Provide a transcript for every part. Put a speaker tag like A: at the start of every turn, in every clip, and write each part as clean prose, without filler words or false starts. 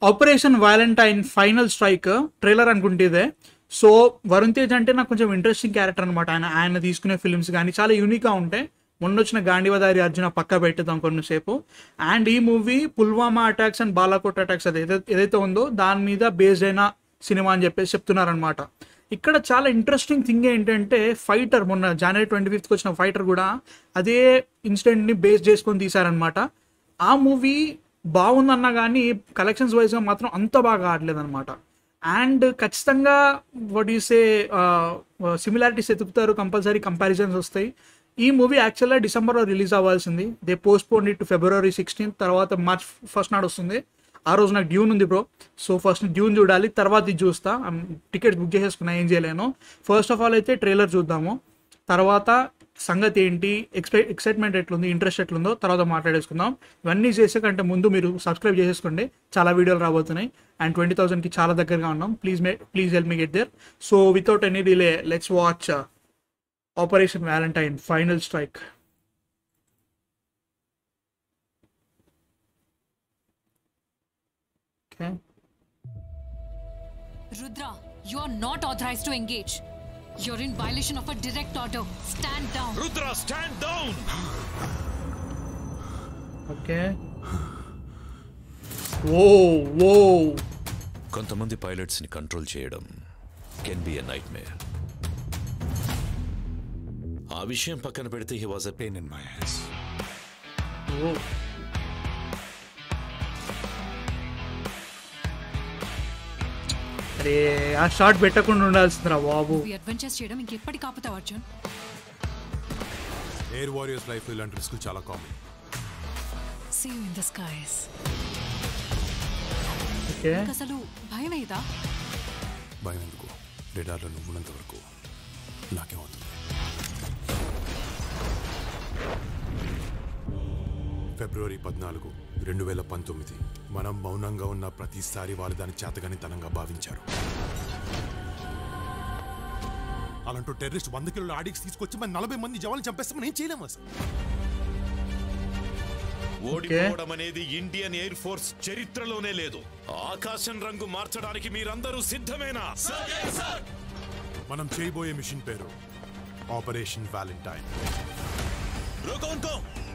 A: Operation Valentine final strike trailer అనుకుంటే ఇదే. So Varun Tej అంటే నాకు కొంచెం ఇంట్రెస్టింగ్ క్యారెక్టర్ అనమాట. ఆయన తీసుకునే ఫిల్మ్స్ కానీ చాలా యూనిక్గా ఉంటాయి. మొన్న వచ్చిన గాంధీవదారి అర్జున పక్క పెట్టేద్దాం కొంతసేపు. అండ్ ఈ movie Pulwama attacks and Balakot attacks ఏదైతే ఉందో దాని మీద బేస్డ్ అయిన సినిమా అని చెప్పేసి చెప్తున్నారనమాట. ఇక్కడ చాలా ఇంట్రెస్టింగ్ థింగ్ ఏంటంటే ఫైటర్ మొన్న January 25th వచ్చిన ఫైటర్ కూడా అదే ఇన్సిడెంట్ని బేస్ చేసుకొని తీశారనమాట. ఆ మూవీ బాగుందన్నా కానీ కలెక్షన్స్ వైజ్గా మాత్రం అంత బాగా ఆడలేదు అనమాట. అండ్ ఖచ్చితంగా వాట్ యూ సే సిమిలారిటీస్ ఎతుకుతారు, కంపల్సరీ కంపారిజన్స్ వస్తాయి. ఈ మూవీ యాక్చువల్గా డిసెంబర్లో రిలీజ్ అవ్వాల్సింది. They postpone it to February 16th, తర్వాత March 1st నాడు వస్తుంది. ఆ రోజు నాకు డ్యూన్ ఉంది బ్రో. సో ఫస్ట్ డ్యూన్ చూడాలి, తర్వాత ఇది చూస్తా. టికెట్స్ బుక్ చేసేసుకున్నా, ఏం చేయలేను. ఫస్ట్ ఆఫ్ ఆల్ అయితే ట్రైలర్ చూద్దాము, తర్వాత సంగతి ఏంటి, ఎక్సైట్మెంట్ ఎట్లుంది, ఇంట్రెస్ట్ ఎట్లుందో తర్వాత మాట్లాడేసుకుందాం. ఇవన్నీ చేసే కంటే ముందు మీరు సబ్స్క్రైబ్ చేసేసుకోండి, చాలా వీడియోలు రాబోతున్నాయి. అండ్ 20,000కి చాలా దగ్గరగా ఉన్నాం. Please help me get there. So without any delay let's watch operation Valentine final strike. Okay.
B: Rudra, you are not authorized to engage. You're in violation of a direct order. Stand down.
C: Rudra, stand down!
A: Okay. Whoa.
C: కొంతమంది pilots ని control చేయడం can be a nightmare. ఆ విషయం పక్కన పెడితే he was a pain in my ass.
A: అరే ఆ shot పెట్టకుండా ఉండాల్సిందిరా బాబు.
B: అడ్వెంచర్స్ చేయడం ఇంకెప్పటికి ఆపుతావు అర్జున్?
D: ఎయిర్ వారియర్స్ లైఫ్ ఇలాంటి రిస్కులు చాలా common.
B: See you in the skies.
A: Okay,
B: అసలు భయం ఏదా?
D: భయం ఎందుకు? రేడార్లో నువ్వు ఉన్నంత వరకు నాకేమవుతుంది? February 14, 2019 మనం మౌనంగా ఉన్న ప్రతిసారి వాళ్ళు దాని చేతగానితనంగా భావించారు. అలాంటి టెర్రరిస్ట్ 100 కిలోల ఆడిక్స్ తీసుకొచ్చి మన 40 మంది జవాన్లు చంపేస్తామని ఏం చేయలేము అసలు.
C: ఓడిపోవడం అనేది ఇండియన్ ఎయిర్ ఫోర్స్ చరిత్రలోనే లేదు. ఆకాశం రంగు మార్చడానికి మీరందరూ సిద్ధమేనా?
D: మనం చేయబోయే మిషన్ పేరు ఆపరేషన్ వ్యాలంటైన్.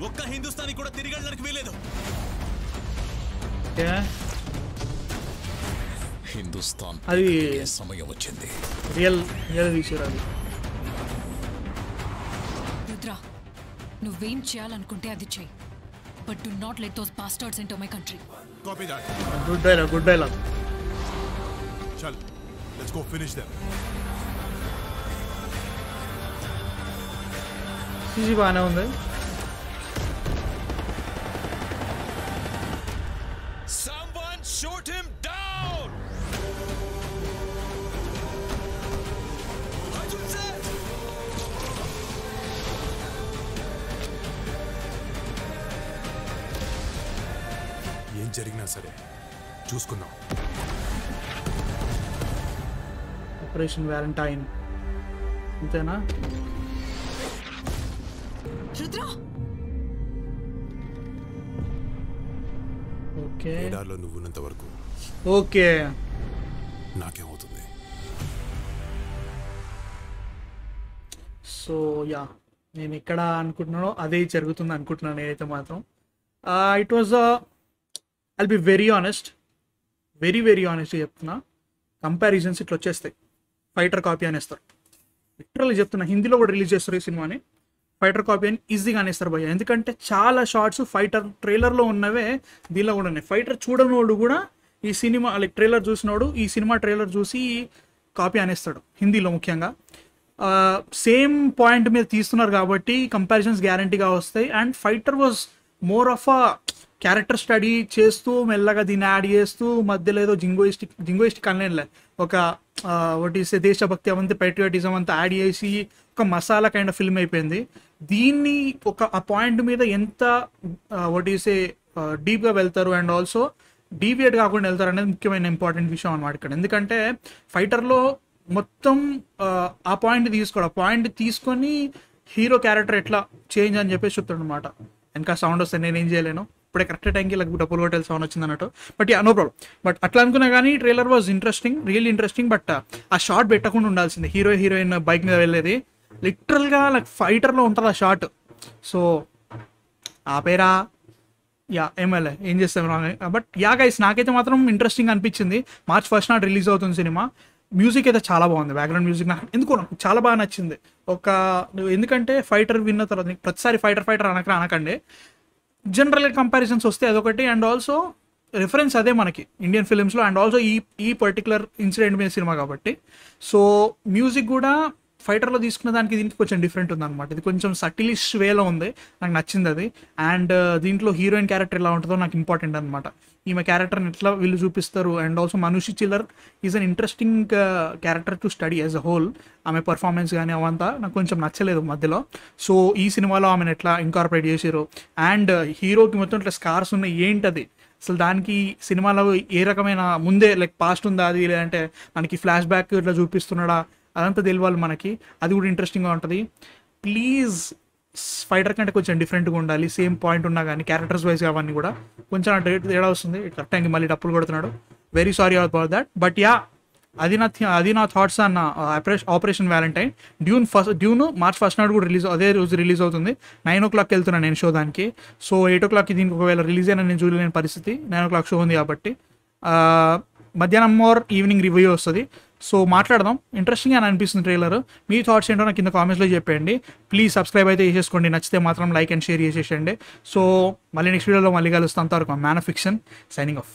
E: ఒక్క హిందుస్థానీ కూడా తిరిగి వెళ్ళడానికి వీలేదు.
C: హిందుస్థాన్
A: అది
C: సమయం వచ్చింది.
A: రియల్ విషయాలు.
B: రుద్ర, నువ్వేం చేయాలనుకుంటే అది చెయ్యి. But do not let those bastards into my country.
D: Copy that.
A: Good dialogue.
D: చల్, లెట్స్ గో ఫినిష్ దెమ్.
A: ఇది బాగానే ఉంది.
C: Someone shoot him down!
D: ఏం జరిగినా సరే చూసుకుందాం.
A: ఆపరేషన్ వ్యాలంటైన్ అంతేనా?
B: రుద్ర,
A: ఓకే,
D: రేడార్లో నువ్వు ఉన్నంత వరకు
A: ఓకే.
D: నాకేమవుతుంది?
A: సో యా, నేను ఎక్కడ అనుకుంటున్నానో అదే జరుగుతుంది అనుకుంటున్నాను నేనైతే మాత్రం. It was I'll be very honest చెప్తున్నా. కంపారిజన్స్ ఇట్లా వచ్చేస్తాయి. ఫైటర్ కాపీ అనేస్తారు, లిటరల్లీ చెప్తున్నా. హిందీలో కూడా రిలీజ్ చేస్తారు ఈ సినిమాని. ఫైటర్ కాపీ అని ఈజీగా అనేస్తారు భయ్య. ఎందుకంటే చాలా షార్ట్స్ ఫైటర్ ట్రైలర్లో ఉన్నవే దీనిలో కూడా ఉన్నాయి. ఫైటర్ చూడనోడు కూడా ఈ సినిమా ట్రైలర్ చూసినోడు ఈ సినిమా ట్రైలర్ చూసి కాపీ అనేస్తాడు, హిందీలో ముఖ్యంగా. సేమ్ పాయింట్ మీద తీస్తున్నారు కాబట్టి కంపారిజన్స్ గ్యారంటీగా వస్తాయి. And fighter was more of a character study చేస్తూ మెల్లగా దీన్ని యాడ్ చేస్తూ మధ్యలో ఏదో జింగోయిస్టిక్ అనలే, ఒక వాట్ ఈస్ దేశభక్తి అవంతా పెట్రియాటిజం అంతా యాడ్ చేసి ఒక మసాలా కైండ్ ఆఫ్ ఫిల్మ్ అయిపోయింది. దీన్ని ఆ పాయింట్ మీద ఎంత వాట్ ఈస్ డీప్గా వెళ్తారు అండ్ ఆల్సో డీవియేట్ కాకుండా వెళ్తారు అనేది ముఖ్యమైన ఇంపార్టెంట్ విషయం అన్నమాట ఇక్కడ. ఎందుకంటే ఫైటర్లో మొత్తం ఆ పాయింట్ తీసుకోడు, ఆ పాయింట్ తీసుకొని హీరో క్యారెక్టర్ ఎట్లా చేంజ్ అని చెప్పేసి చెప్తాడు అనమాట. ఇంకా సౌండ్ వస్తే నేనేం చేయలేను, ఇప్పుడే కరెక్ట్ టైంకి ఇలా డబ్బులు హోటల్ సౌండ్ వచ్చింది అన్నట్టు. But ya no problem. But అట్లా అనుకున్నా కానీ trailer was interesting, real interesting. But ఆ షార్ట్ పెట్టకుండా ఉండాల్సింది. హీరోయిన్ బైక్ మీద వెళ్ళేది లిటరల్గా లైక్ ఫైటర్లో ఉంటుంది ఆ షార్ట్. సో ఆ పేరా యా ఏమలే ఏం చేస్తాం రాంగ్. బట్ యా గైస్ నాకైతే మాత్రం ఇంట్రెస్టింగ్ అనిపించింది. March 1st నాడు రిలీజ్ అవుతుంది సినిమా. మ్యూజిక్ అయితే చాలా బాగుంది, బ్యాక్గ్రౌండ్ మ్యూజిక్ నాకు ఎందుకో నాకు చాలా బాగా నచ్చింది. ఎందుకంటే ఫైటర్ విన్న తర్వాత ప్రతిసారి ఫైటర్ అనకండి, జనరల్గా కంపారిజన్స్ వస్తే అదొకటి. అండ్ ఆల్సో రిఫరెన్స్ అదే మనకి ఇండియన్ ఫిలిమ్స్లో. అండ్ ఆల్సో ఈ పర్టికులర్ ఇన్సిడెంట్ మీద సినిమా కాబట్టి సో మ్యూజిక్ కూడా ఫైటర్లో తీసుకున్న దానికి దీనికి కొంచెం డిఫరెంట్ ఉందన్నమాట. ఇది కొంచెం సటిలిష్ వేలో ఉంది, నాకు నచ్చింది అది. అండ్ దీంట్లో హీరోయిన్ క్యారెక్టర్ ఎలా ఉంటుందో నాకు ఇంపార్టెంట్ అనమాట. ఈమె క్యారెక్టర్ని ఎట్లా వీళ్ళు చూపిస్తారు. And also Manushi Chhillar is an interesting character to study as a whole. ఆమె పర్ఫార్మెన్స్ కానీ అవంతా నాకు కొంచెం నచ్చలేదు మధ్యలో. సో ఈ సినిమాలో ఆమెను ఎట్లా ఇంకార్పొరేట్ చేసారు. అండ్ హీరోకి మొత్తం ఇట్లా స్కార్స్ ఉన్నాయి, ఏంటది అసలు దానికి సినిమాలో ఏ రకమైన ముందే లైక్ పాస్ట్ ఉందా అది, లేదంటే మనకి ఫ్లాష్ బ్యాక్ ఇట్లా చూపిస్తున్నాడా అదంతా తెలియాలి మనకి. అది కూడా ఇంట్రెస్టింగ్గా ఉంటుంది. ప్లీజ్ ఫైటర్ కంటే కొంచెం డిఫరెంట్గా ఉండాలి. సేమ్ పాయింట్ ఉన్నా కానీ క్యారెక్టర్స్ వైజ్ అవన్నీ కూడా కొంచెం తేడా వస్తుంది. కరెక్ట్ టైంకి మళ్ళీ డప్పులు కొడుతున్నాడు. Very sorry about that. But yeah అది నా థాట్స్ అన్న operation Valentine. Dune March 1st నాడు కూడా అదే రోజు రిలీజ్ అవుతుంది. 9 o'clock వెళ్తున్నాను నేను షో దానికి. సో 8 o'clock దీనికి ఒకవేళ రిలీజ్ అయినా నేను చూడలేని పరిస్థితి. 9 o'clock షో ఉంది కాబట్టి మధ్యాహ్నం ఈవినింగ్ రివ్యూ వస్తుంది. సో మాట్లాడదాం. ఇంట్రెస్టింగ్ అని అనిపిస్తుంది ట్రైలర్. మీ థాట్స్ ఏంటో నాకు కింద కామెంట్స్లో చెప్పండి. ప్లీజ్ సబ్స్క్రైబ్ అయితే చేసేసుకోండి, నచ్చితే మాత్రం లైక్ అండ్ షేర్ చేసేసండి. సో మళ్ళీ నెక్స్ట్ వీడియోలో మళ్ళీ కలుస్తాం. అంతవరకు man of fiction signing off.